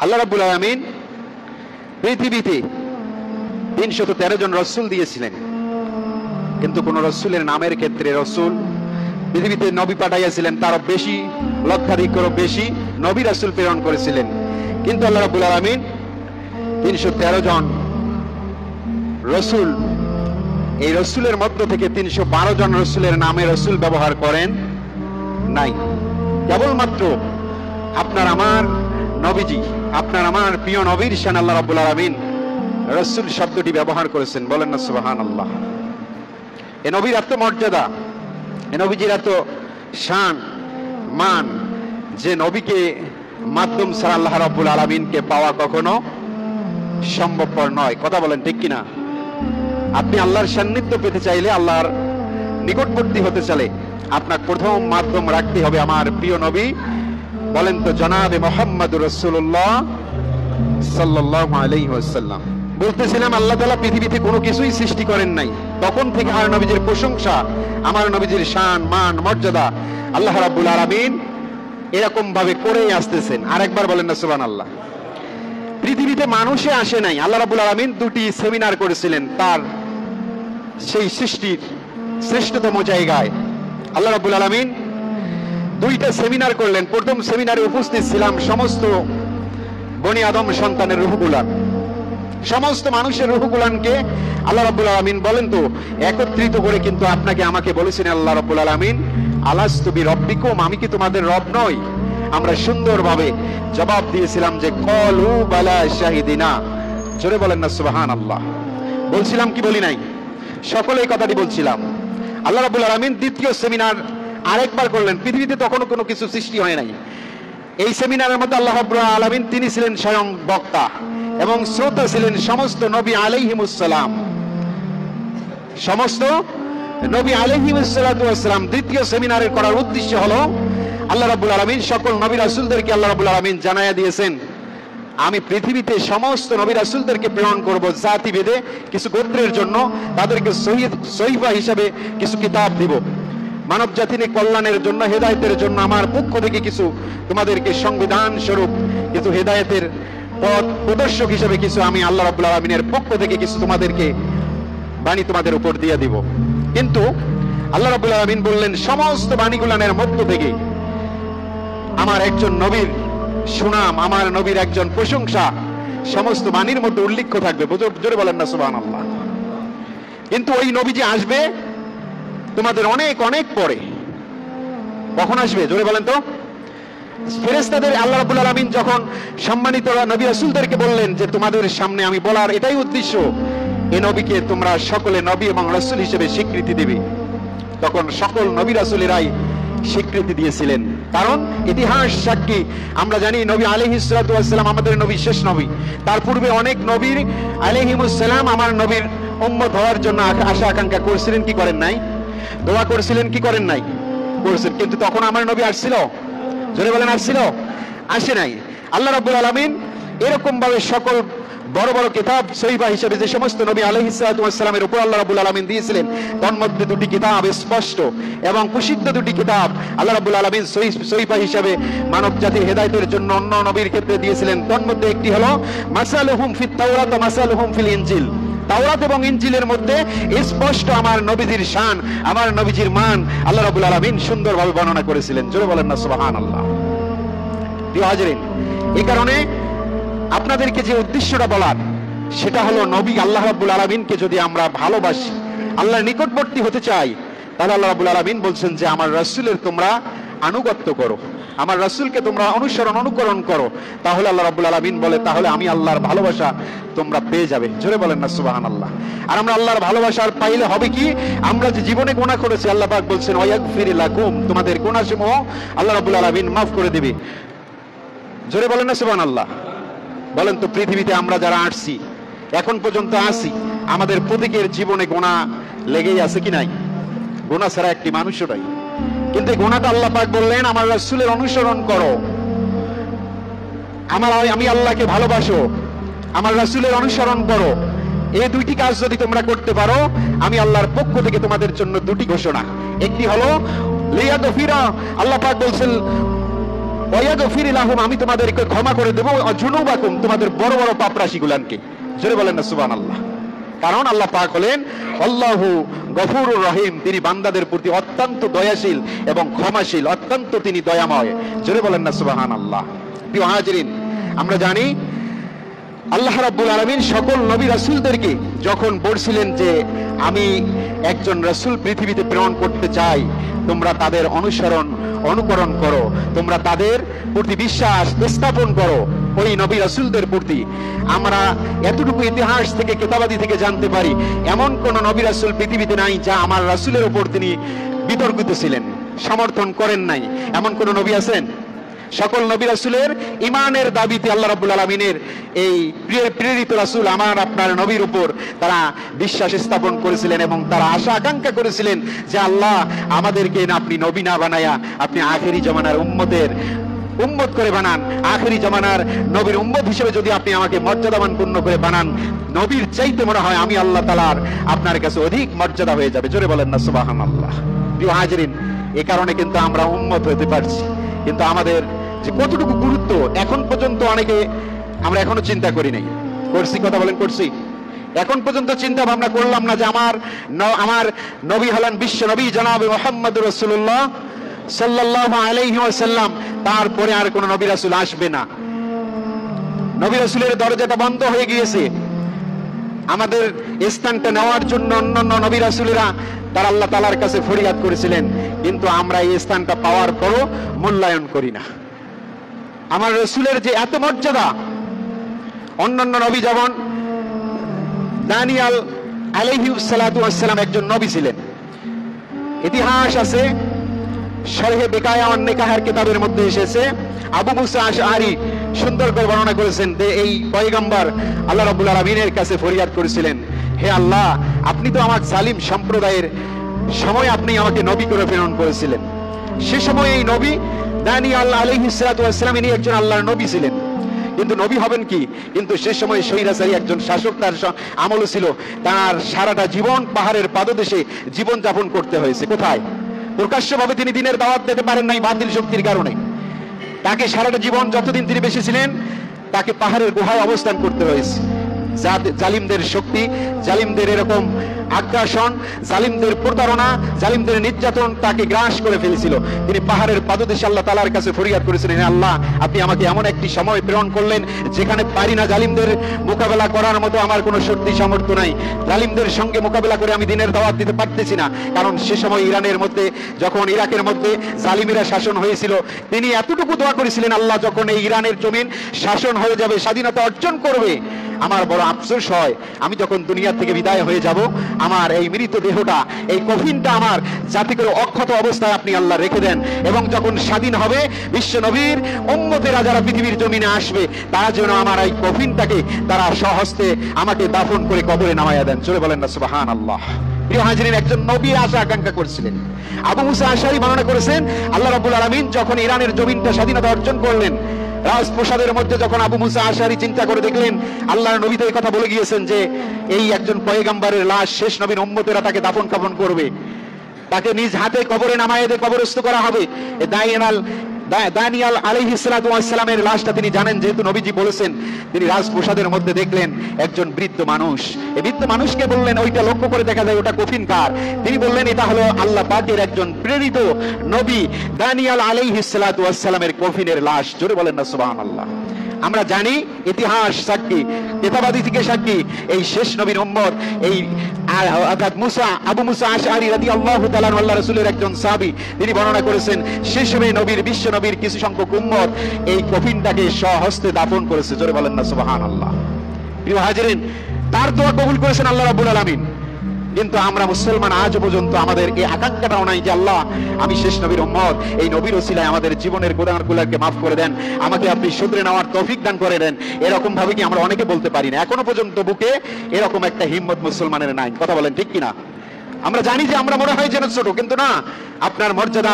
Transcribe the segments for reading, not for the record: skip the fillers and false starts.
আল্লাহ রাব্বুল আলামিন পৃথিবীতে 313 জন রাসূল দিয়েছিলেন, কিন্তু কোন রাসূলের নামের ক্ষেত্রে রাসূল পৃথিবীতে নবী পাঠাইয়াছিলেন তারও বেশি, লক্ষাধিকেরও বেশি নবী রাসূল প্রেরণ করেছিলেন। কিন্তু আল্লাহ রাব্বুল আলামিন 313 জন রাসূল, এই রাসূলের মধ্য থেকে 312 জন রাসূলের নামে রাসূল ব্যবহার করেন নাই। কেবলমাত্র আপনার আমার নবীজি, আপনার আমার প্রিয় নবীর শান আল্লাহ রাব্বুল আলামিন রাসূল শব্দটি ব্যবহার করেছেন। বলেন না সুবহানাল্লাহ। এ নবীর এত মর্যাদা, এ নবীজির এত শান মান, যে নবীকে মাধ্যম ছাড়া আল্লাহ রাব্বুল আলামিনকে পাওয়া কখনো সম্ভবপর নয়। কথা বলেন ঠিক কিনা? আপনি আল্লাহর সান্নিধ্য পেতে চাইলে, আল্লাহর নিকটবর্তী হতে চাইলে আপনার প্রথম মাধ্যম রাখতে হবে আমার প্রিয় নবী। বলেন তো জনাবে মুহাম্মদুর রাসূলুল্লাহ সাল্লাল্লাহু আলাইহি ওয়াসাল্লাম। বলতেছিলাম আল্লাহ তাআলা পৃথিবীতে কোনো কিছুই সৃষ্টি করেন নাই, তখন থেকে আমার নবীজির প্রশংসা, আমার নবীজির শান মান মর্যাদা আল্লাহ রাব্বুল আলামিন এরকম ভাবে করেই আসতেছেন। আরেকবার বলেন না সুবহানাল্লাহ। পৃথিবীতে মানুষে আসে নাই, আল্লাহ রাব্বুল আলামিন দুটি সেমিনার করেছিলেন তার সেই সৃষ্টির শ্রেষ্ঠতম জায়গায়। আল্লাহ রাব্বুল আলামিন দুইটা সেমিনার করলেন। প্রথম সেমিনারে উপস্থিত ছিলাম সমস্ত বনি আদম সন্তানের রূহগুলান, সমস্ত মানুষের রূহগুলানকে আল্লাহ রাব্বুল আলামিন বলেন তো একত্রিত করে কিন্তু আপনাকে আমাকে বলেছেন আল্লাহ রাব্বুল আলামিন, আলাস্তু বিরব্বিকুম, আমি কি তোমাদের রব নই? আমরা সুন্দরভাবে জবাব দিয়েছিলাম যে ক্বালু বালা শাহিদিনা। জোরে বলেন না সুবহানাল্লাহ। বলছিলাম কি বলি নাই? সকলে এই কথাটি বলছিলাম। আল্লাহ রাব্বুল আলামিন দ্বিতীয় সেমিনার আরেকবার করলেন। পৃথিবীতে তখনও কোনো কিছু সৃষ্টি হয় নাই। এই সেমিনারের মধ্যে আল্লাহ রাব্বুল আলামিন তিনি ছিলেন স্বয়ং বক্তা এবং শ্রোতা ছিলেন সমস্ত নবী আলাইহিমুস সালাম, সমস্ত নবী আলাইহিমুস সালাতু ওয়াস সালাম। দ্বিতীয় সেমিনারের করার উদ্দেশ্য হলো আল্লাহ রাব্বুল আলামিন সকল নবী রাসূলদেরকে আল্লাহ রাব্বুল আলামিন জানায়া দিয়েছেন, আমি পৃথিবীতে সমস্ত নবী রাসূলদেরকে প্রেরণ করব জাতিভেদে কিছু গোত্রের জন্য, তাদেরকে সহিফা হিসাবে কিছু কিতাব দিব, মানব জাতির কল্যাণের জন্য, হেদায়েতের জন্য আমার পক্ষ থেকে কিছু তোমাদেরকে সংবিধান স্বরূপ কিছু হেদায়েতের পথ প্রদর্শক হিসেবে কিছু আমি আল্লাহ রাব্বুল আলামিনের পক্ষ থেকে কিছু তোমাদেরকে বাণী তোমাদের উপর দিয়ে দিব। কিন্তু আল্লাহ রাব্বুল আলামিন বললেন সমস্ত বাণীগুলানের মধ্য থেকে আমার একজন নবীর সুনাম, আমার নবীর একজন প্রশংসা সমস্ত বাণীর মধ্যে উল্লেখ থাকবে। জোরে বলেন না সুবহানাল্লাহ। কিন্তু ওই নবীজি আসবে তোমাদের অনেক অনেক পরে। কখন আসবে? জোরে বলেন তো। ফেরেশতাদের আল্লাহ রাব্বুল আলামিন যখন সম্মানিত নবী রাসূলদেরকে বললেন যে তোমাদের সামনে আমি বলার এটাই উদ্দেশ্য, এই নবীকে তোমরা সকলে নবী এবং রাসূল হিসেবে স্বীকৃতি দেবে, তখন সকল নবী রাসূলেরাই স্বীকৃতি দিয়েছিলেন। কারণ ইতিহাস সাক্ষী, আমরা জানি নবী আলাইহিস সালাতু ওয়াস সালাম আমাদের নবী শেষ নবী। তার পূর্বে অনেক নবী আলাইহিমুস সালাম আমার নবীর উম্মত হওয়ার জন্য আশা আকাঙ্ক্ষা করেছিলেন, কি করেন নাই? দোয়া করেছিলেন, কি করেন নাই? করেছেন। কিন্তু তখন আমার নবী আসছিল? জোরে বলেন আসছিল? আসে নাই। আল্লাহ রাব্বুল আলামিন এরকম ভাবে সকল বড় বড় কিতাব সহিফা হিসেবে যে সমস্ত নবী আলাইহিস সালাতু ওয়াস সালামের উপর আল্লাহ রাব্বুল আলামিন দিয়েছিলেন, তার মধ্যে দুটি কিতাব স্পষ্ট এবং প্রসিদ্ধ দুটি কিতাব আল্লাহ রাব্বুল আলামিন সহিফা হিসেবে মানব জাতির হেদায়েতের জন্য অন্য নবীর ক্ষেত্রে দিয়েছিলেন। তার মধ্যে একটি হলো মাসালুহুম ফিত তাওরাত ওয়া মাসালুহুম ফিল ইনজিল। তাওরাত এবং ইনজিলের মধ্যে স্পষ্ট আমার নবীজির শান, আমার নবীজির মান আল্লাহ রাব্বুল আলামিন সুন্দরভাবে বর্ণনা করেছিলেন। জোরে বলেন না সুবহানাল্লাহ। প্রিয় হাজিরিন, এই কারণে আপনাদেরকে যে উদ্দেশ্যটা বলার সেটা হলো নবী আল্লাহ রাব্বুল আলামিনকে যদি আমরা ভালোবাসি, আল্লাহর নিকটবর্তী হতে চাই, তাহলে আল্লাহ রাব্বুল আলামিন বলছেন যে আমার রাসূলের তোমরা আনুগত্য করো, আমার রাসূলকে তোমরা অনুকরণ করো। তাহলে আল্লাহ রাব্বুল আলামিন বলে তাহলে আমি আল্লাহর ভালোবাসা তোমরা পেয়ে যাবে। জোরে বলেন না সুবহানাল্লাহ। আর আমরা আল্লাহর ভালোবাসা পাইলে হবে কি? আমরা যে জীবনে গুনাহ করেছি আল্লাহ পাক বলছেন ওয়াগফির লাকুম, তোমাদের গুনাহসমূহ আল্লাহ রাব্বুল আলামিন মাফ করে দিবে। জোরে বলেন না সুবহানাল্লাহ। বলেন তো পৃথিবীতে আমরা যারা আসছি, এখন পর্যন্ত আসি, আমাদের প্রত্যেকের জীবনে গুনাহ লেগেই আছে কি নাই? গুনাহ ছাড়া একটি মানুষও নাই। কিন্তু এই গুনাহটা আল্লাহ পাক বললেন আমার রাসূলের অনুসরণ করো, আমি আল্লাহকে ভালোবাসো, আমার রাসূলের অনুসরণ করো। এই দুইটি কাজ যদি তোমরা করতে পারো, আমি আল্লাহর পক্ষ থেকে তোমাদের জন্য দুটি ঘোষণা। একটি হলো লিয়াগফিরা, আল্লাহ পাক বলছেন ওয়াগফির লাহুম, আমি তোমাদেরকে ক্ষমা করে দেব যুনুবাকুম, তোমাদের বড় বড় পাপ রাশিগুলানকে। জোরে বলেন না সুবহানাল্লাহ। কারণ আল্লাহ পাক হলেন আল্লাহু গফুরুর রহিম, তিনি বান্দাদের প্রতি অত্যন্ত দয়াশীল এবং ক্ষমাশীল, অত্যন্ত তিনি দয়াময়। জোরে বলেন না সুবহানাল্লাহ। প্রিয় হাজিরিন, আমরা জানি আল্লাহ রাব্বুল আলামিন সকল নবী রাসূলদেরকে যখন বলছিলেন যে আমি একজন রাসূল পৃথিবীতে প্রেরণ করতে চাই, তোমরা তাদের অনুকরণ করো, তোমরা তাদের প্রতি বিশ্বাস স্থাপন করো, ওই নবী রাসূলদের প্রতি। আমরা এতটুকু ইতিহাস থেকে কিতাবাদি থেকে জানতে পারি, এমন কোন নবী রাসূল পৃথিবীতে নাই যা আমার রাসূলের উপর তিনি বিতর্কিত ছিলেন, সমর্থন করেন নাই। এমন কোন নবী আছেন? সকল নবী রাসূলের ঈমানের দাবিতে আল্লাহ রাব্বুল আলামিনের এই প্রেরিত রাসূল আমার আপনার নবীর উপর তারা বিশ্বাস স্থাপন করেছিলেন এবং তারা আশা আকাঙ্ক্ষা করেছিলেন যে আল্লাহ আমাদেরকে আপনি নবী না বানায়া আপনি আখেরি জামানার উম্মত করে বানান, আখেরি জামানার নবীর উম্মত হিসেবে যদি আপনি আমাকে মর্যাদাবান পূর্ণ করে বানান, নবীর চাইতে মনে হয় আমি আল্লাহ তাআলার আপনার কাছে অধিক মর্যাদা হয়ে যাবে। জোরে বলেন না সুবহানাল্লাহ। প্রিয় হাজিরিন, এই কারণে কিন্তু আমরা উম্মত হতে পারছি, কিন্তু আমাদের যে কতটুকু গুরুত্ব এখন পর্যন্ত অনেকে আমরা এখনো চিন্তা করি নাই। করছি? কথা বলেন করছি? এখন পর্যন্ত চিন্তা ভাবনা করলাম না যে আমার নবী হলেন বিশ্ব নবী জনাবে মুহাম্মদুর রাসূলুল্লাহ সাল্লাল্লাহু আলাইহি ওয়াসাল্লাম, তারপরে আর কোন নবী রাসূল আসবে না। নবী রাসূলের দরজাটা বন্ধ হয়ে গিয়েছে। আমাদের স্থানটা নেওয়ার জন্য অন্যান্য নবী রাসূলেরা তারা আল্লাহ তাআলার কাছে ফরিয়াদ করেছিলেন, কিন্তু আমরা এই স্থানটা পাওয়ার পরও মূল্যায়ন করি না। আমার রাসূলের যে এত মর্যাদা, অন্যান্য নবী যেমন দানিয়েল আলাইহিস সালাতু ওয়াস সালাম একজন নবী ছিলেন। ইতিহাস আছে, শরহে বিকায়া ওয়ান নিকাহের কিতাবের মধ্যে এসেছে, আবু মুসা আশআরী সুন্দর করে বর্ণনা করেছেন যে এই পয়গম্বর আল্লাহ রাব্বুল আলামিনের কাছে ফরিয়াদ করেছিলেন, হে আল্লাহ, আপনি তো আমার জালিম সম্প্রদায়ের সময় আপনি আমাকে নবী করে প্রেরণ করেছিলেন। সে সময় এই নবী দানিয়েল আলাইহিস সালাতু ওয়াস সালাম ইনি একজন আল্লাহর নবী ছিলেন, কিন্তু নবী হবেন কি? কিন্তু সে সময় স্বৈরাচারী একজন শাসক তার আমল ছিল, তার সারাটা জীবন পাহাড়ের পাদদেশে জীবন যাপন করতে হয়েছে। কোথায়? প্রকাশ্যভাবে তিনি দিনের দাওয়াত দিতে পারেন নাই বাতিল শক্তির কারণে। তাকে সারাটা জীবন যতদিন তিনি বেঁচে ছিলেন তাকে পাহাড়ের গুহায় অবস্থান করতে হয়েছে। জালিমদের শক্তি, জালিমদের এরকম আগ্রাসন, জালিমদের প্রতারণা, জালিমদের নির্যাতন তাকে গ্রাস করে ফেলেছিল। তিনি পাহাড়ের পাদদেশে আল্লাহ তাআলার কাছে ফরিয়াদ করেছিলেন, হে আল্লাহ, আপনি আমাকে এমন একটি সময় প্রেরণ করলেন যেখানে পারি না জালিমদের মোকাবেলা করার মতো আমার কোনো শক্তি সামর্থ্য নাই, জালিমদের সঙ্গে মোকাবেলা করে আমি দিনের দাওয়াত দিতে পারতেছি না। কারণ সে সময় ইরানের মধ্যে, যখন ইরাকের মধ্যে জালিমেরা শাসন হয়েছিল, তিনি এতটুকু দোয়া করেছিলেন, আল্লাহ, যখন এই ইরানের জমিন শাসন হয়ে যাবে, স্বাধীনতা অর্জন করবে, আমার বড় আফসোস হয় আমি যখন দুনিয়া থেকে বিদায় হয়ে যাব, আমার এই মৃত দেহটা, এই কফিনটা আমার যাতে করে অক্ষত অবস্থায় আপনি আল্লাহ রেখে দেন, এবং যখন স্বাধীন হবে বিশ্ব নবীর উম্মতেরা যারা পৃথিবীর জমিনে আসবে তারা যেন আমার এই কফিনটাকে তারা স্বহস্তে আমাকে দাফন করে কবরে নামায়া দেন। চলে বলেন না সুবহানাল্লাহ। প্রিয় হাজিরিন, একজন নবী আশা আকাঙ্ক্ষা করছিলেন। আবু মুসা আশআরী বর্ণনা করেছেন, আল্লাহ রাব্বুল আলামিন যখন ইরানের জমিনটা স্বাধীনতা অর্জন করলেন, রাজপ্রসাদের মধ্যে যখন আবু মুসা আশআরী চিন্তা করে দেখলেন আল্লাহর নবী তো এই কথা বলে গিয়েছেন যে এই একজন পয়গম্বরের লাশ শেষ নবীর উম্মতেরা তাকে দাফন কাফন করবে, তাকে নিজ হাতে কবরে নামায়ে দিয়ে কবরস্থ করা হবে। দানিয়েল আলাইহিস সালাতু ওয়াস সালামের লাশটা তিনি জানেন, যেহেতু নবীজি বলেছেন, তিনি রাজপ্রসাদের মধ্যে দেখলেন একজন বৃদ্ধ মানুষ। এই বৃদ্ধ মানুষকে বললেন, ওইটা লক্ষ্য করে দেখা যায় ওটা কফিন কার? তিনি বললেন, এটা হলো আল্লাহ পাকের একজন প্রেরিত নবী দানিয়েল আলাইহিস সালাতু ওয়াস সালামের কফিনের লাশ। জোরে বলেন না সুবহানাল্লাহ। আমরা জানি, ইতিহাস সাক্ষী, কিতাবাদি থেকে সাক্ষী, এই শেষ নবীর উম্মত, এই অর্থাৎ আবু মুসা আশআরী রাদিয়াল্লাহু তাআলা আল্লাহ রাসূলের একজন সাহাবী, তিনি বর্ণনা করেছেন সেই সময় বিশ্ব নবীর কিছু সংখ্যক উম্মত এই কফিনটাকে স্বহস্তে দাফন করেছে। জোরে বলেন না সুবহানাল্লাহ। প্রিয় হাজিরিন, তার দোয়া কবুল করেছেন আল্লাহ রাব্বুল আলামিন। কিন্তু আমরা মুসলমান আজ পর্যন্ত আমাদের এই আকাঙ্ক্ষাটাও নাই যে আল্লাহ, আমি শেষ নবীর উম্মত, এই নবীর ওসিলায় আমাদের জীবনের গুনাহগুলোকে মাফ করে দেন, আমাকে আপনি শুধরে নেওয়ার তৌফিক দান করে দেন। এরকম ভাবে কি আমরা অনেকে বলতে পারি না? এখনো পর্যন্ত বুকে এরকম একটা হিম্মত মুসলমানের নাই। কথা বলেন ঠিক কিনা? আমরা জানি যে আমরা মনে হয় যেন ছোট, কিন্তু না, আপনার মর্যাদা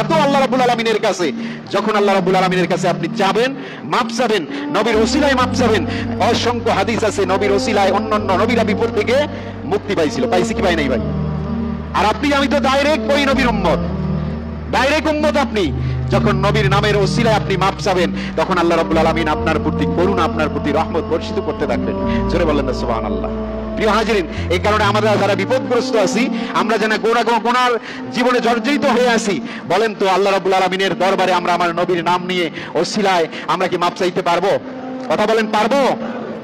এত আল্লাহ রাব্বুল আলামিনের কাছে। যখন আল্লাহ রাব্বুল আলামিনের কাছে আপনি চাবেন, মাপ চাবেন, নবীর ওসিলায় মাপ চাবেন। অসংখ্য হাদিস আছে নবীর ওসিলায় অন্যান্য নবীরা বিপদ থেকে মুক্তি পাইছিল। পাইছি কি পাই নাই ভাই? আর আপনি, আমি তো ডাইরেক্ট ওই নবীর উম্মত, ডাইরেক্ট উম্মত। আপনি যখন নবীর নামের ওসিলায় আপনি মাপ চাবেন, তখন আল্লাহ রাব্বুল আলামিন আপনার প্রতি করুণা, আপনার প্রতি রহমত বর্ষিত করতে থাকবেন। জোরে বলেন না সুবহানাল্লাহ। প্রিয় হাজিরিন, এই কারণে আমরা যারা বিপদগ্রস্ত আছি, আমরা যেন গোনার জীবনে জর্জরিত হয়ে আছি, বলেন তো আল্লাহ রাব্বুল আলামিনের দরবারে আমরা আমার নবীর নাম নিয়ে ওসিলায় আমরা কি মাপ চাইতে পারবো? কথা বলেন, পারবো?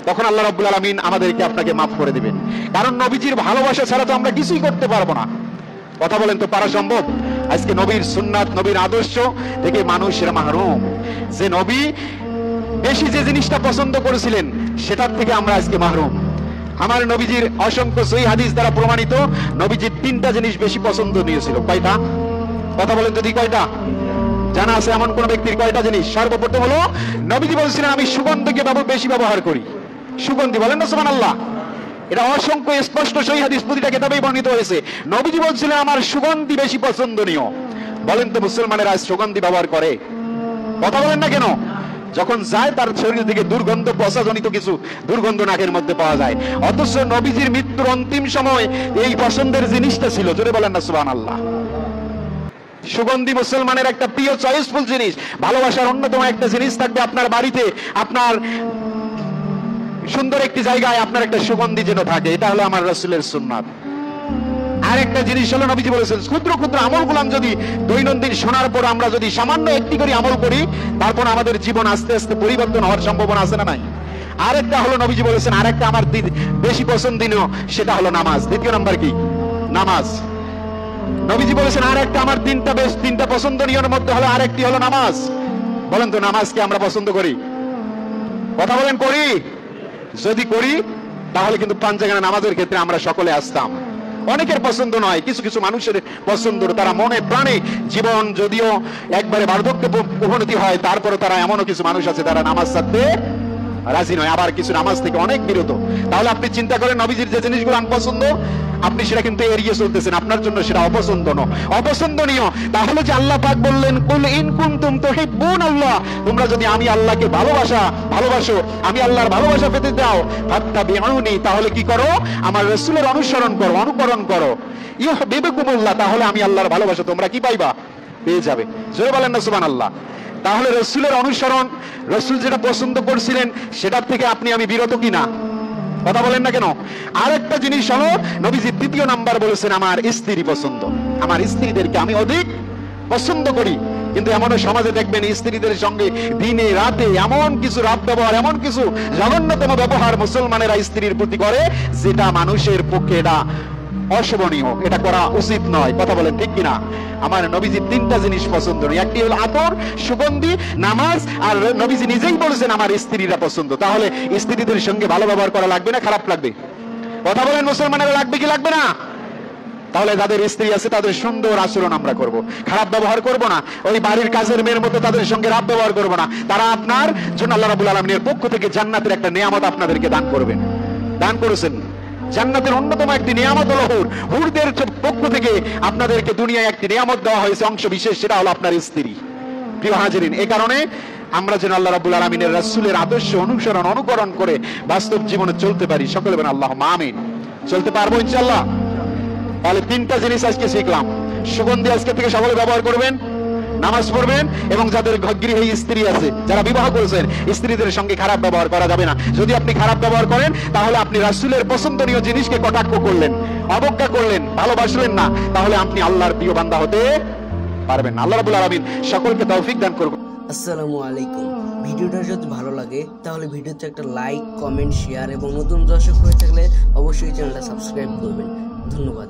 তখন আল্লাহ রাব্বুল আলামিন আমাদেরকে আপনাকে মাফ করে দিবেন। কারণ নবীজির ভালোবাসা ছাড়া তো আমরা কিছুই করতে পারবো না। কথা বলেন তো, পারা সম্ভব? আজকে নবীর সুন্নাত, নবীর আদর্শ থেকে মানুষেরা মাহরুম। যে নবী বেশি যে জিনিসটা পছন্দ করেছিলেন, সেটার থেকে আমরা আজকে মাহরুম। আমার নবীজির অসংখ্য সহিহ হাদিস দ্বারা প্রমাণিত, নবীজির 3টা জিনিস বেশি পছন্দনীয় ছিল। কয়টা? কথা বলেন যদি, কয়টা জানা আছে এমন কোন ব্যক্তির? কয়টা জিনিস? সর্বপ্রথম হলো, নবীজি বলেছিলেন আমি সুগন্ধকে বেশি ব্যবহার করি। সুগন্ধি, বলেন না সুবহানাল্লাহ। এটা অসংখ্য স্পষ্ট সহিহ হাদিস প্রতিটা কিতাবেই বর্ণিত হয়েছে। নবীজি বলছিলেন আমার সুগন্ধি বেশি পছন্দনীয়। বলেন তো মুসলমানেরা আজ সুগন্ধি ব্যবহার করে? কথা বলেন না কেন? যখন যায় তার শরীর থেকে দুর্গন্ধ, পচাজনিত কিছু দুর্গন্ধ নাকের মধ্যে পাওয়া যায়। অথচ নবীজির মৃত্যুর অন্তিম সময় এই পছন্দের জিনিসটা ছিল। জোরে বলেন না সুবহানাল্লাহ। সুগন্ধি মুসলমানের একটা প্রিয় চয়েসফুল জিনিস। ভালোবাসার অন্যতম একটা জিনিস থাকবে আপনার বাড়িতে, আপনার সুন্দর একটি জায়গায় আপনার একটা সুগন্ধি যেন থাকে। এটা হলো আমার রাসূলের সুন্নাত। আর একটা জিনিস হলো, নবীজি বলেছেন ক্ষুদ্র ক্ষুদ্র আমলগুলো যদি দৈনন্দিন শোনার পর আমরা যদি সামান্য একটি করে আমল করি, তারপর আমাদের জীবন আস্তে আস্তে পরিবর্তন হওয়ার সম্ভাবনা আছে না নাই? আরেকটা হলো, নবীজি বলেছেন আরেকটা আমার বেশি পছন্দনীয়, সেটা হলো নামাজ। দ্বিতীয় নাম্বার কি? নামাজ। নবীজি বলেছেন আরেকটা আমার তিনটা পছন্দনীয়র মধ্যে হলো আরেকটি হলো নামাজ। বলেন তো নামাজকে আমরা পছন্দ করি? কথা বলেন, করি? যদি করি তাহলে কিন্তু পাঞ্জাগানা নামাজের ক্ষেত্রে আমরা সকলে আসতাম। অনেকের পছন্দ নয়, কিছু কিছু মানুষের পছন্দ। তারা মনে প্রাণে, জীবন যদিও একবারে বার্ধক্যে উপনীতি হয়, তারপরে তারা এমনও কিছু মানুষ আছে তারা নামাজ ছাড়তে রাজি নয়, আবার কিছু নামাজ থেকে অনেক বিরত। তাহলে আপনি চিন্তা করেন, নবীজির যে জিনিসগুলো পছন্দ আপনি সেটা কিন্তু এড়িয়ে চলতেছেন, আপনার জন্য সেটা অপছন্দনীয়। তাহলে যে আল্লাহ পাক বললেন কুল ইন কুনতুম তুহিব্বুনাল্লাহ, তোমরা যদি আমি আল্লাহকে ভালোবাসো, আমি আল্লাহর ভালোবাসা পেতে চাও, ফাত্তাবিউনি, তাহলে কি করো? আমার রাসূলের অনুকরণ করো। ইউহিব্বুকুমুল্লাহ, তাহলে আমি আল্লাহর ভালোবাসা তোমরা কি পাইবা? পেয়ে যাবে। জোরে বলেন না সুবহানাল্লাহ। তাহলে রাসূলের অনুসরণ, রাসূল যেটা পছন্দ করছিলেন সেটার থেকে আপনি আমি বিরত কিনা? কথা বলেন না কেন? আরেকটা জিনিস হলো, নবীজি 3য় নাম্বার বলেছেন আমার স্ত্রী পছন্দ। আমার স্ত্রীদেরকে আমি অধিক পছন্দ করি। কিন্তু এমন সমাজে দেখবেন স্ত্রীদের সঙ্গে দিনে রাতে এমন কিছু রাত ব্যবহার, এমন কিছু জঘন্যতম ব্যবহার মুসলমানেরা স্ত্রীর প্রতি করে, যেটা মানুষের পক্ষে এটা অশোভনীয়, এটা করা উচিত নয়। কথা বলেন ঠিক কিনা? আমার নবীজির 3টা জিনিস পছন্দ। একটি হলো আতর, সুগন্ধি, নামাজ। আর নবীজি নিজেই বলেছেন আমার স্ত্রীরা পছন্দ। তাহলে স্ত্রীদের সঙ্গে ভালো ব্যবহার করা লাগবে না খারাপ লাগবে? কথা বলেন মুসলমানেরা, লাগবে কি লাগবে না? তাহলে যাদের স্ত্রী আছে তাদের সুন্দর আচরণ আমরা করব, খারাপ ব্যবহার করব না। ওই বাড়ির কাজের মেয়ের মতো তাদের সঙ্গে রাব ব্যবহার করব না। তারা আপনার জন্য আল্লাহ রাব্বুল আলামিনের পক্ষ থেকে জান্নাতের একটা নিয়ামত আপনাদেরকে দান করবেন, দান করেছেন। জান্নাতের অন্যতম একটি নিয়ামত হলো হুরদের পক্ষ থেকে আপনাদেরকে দুনিয়ায় একটি নিয়ামত দেওয়া হয়েছে, অংশ বিশেষ, সেটা হলো আপনার স্ত্রী। প্রিয় হাজিরিন, এই কারণে আমরা যেন আল্লাহ রাব্বুল আলামিনের রাসূলের আদর্শ অনুকরণ করে বাস্তব জীবনে চলতে পারি। সকলে বলেন আল্লাহুম্মা আমিন। চলতে পারবো ইনশাআল্লাহ? তাহলে 3টা জিনিস আজকে শিখলাম। সুগন্ধি আজকে থেকে সকলে ব্যবহার করবেন, নামাজ পড়বেন, এবং যাদের গৃহী স্ত্রী আছে, যারা বিবাহ করেছেন, স্ত্রীদের সঙ্গে খারাপ ব্যবহার করা যাবে না। যদি আপনি খারাপ ব্যবহার করেন তাহলে আপনি রাসূলের পছন্দনীয় জিনিসকে কটাক্ষ করলেন, অবজ্ঞা করলেন, ভালোবাসলেন না, তাহলে আপনি আল্লাহর প্রিয় বান্দা হতে পারবেন না। আল্লাহ রাব্বুল আলামিন সকলকে তৌফিক দান করুন। আসসালামু আলাইকুম। ভিডিওটা যদি ভালো লাগে তাহলে ভিডিওতে একটা লাইক, কমেন্ট, শেয়ার এবং নতুন দর্শক হয়ে থাকলে অবশ্যই চ্যানেলটা সাবস্ক্রাইব করবেন। ধন্যবাদ।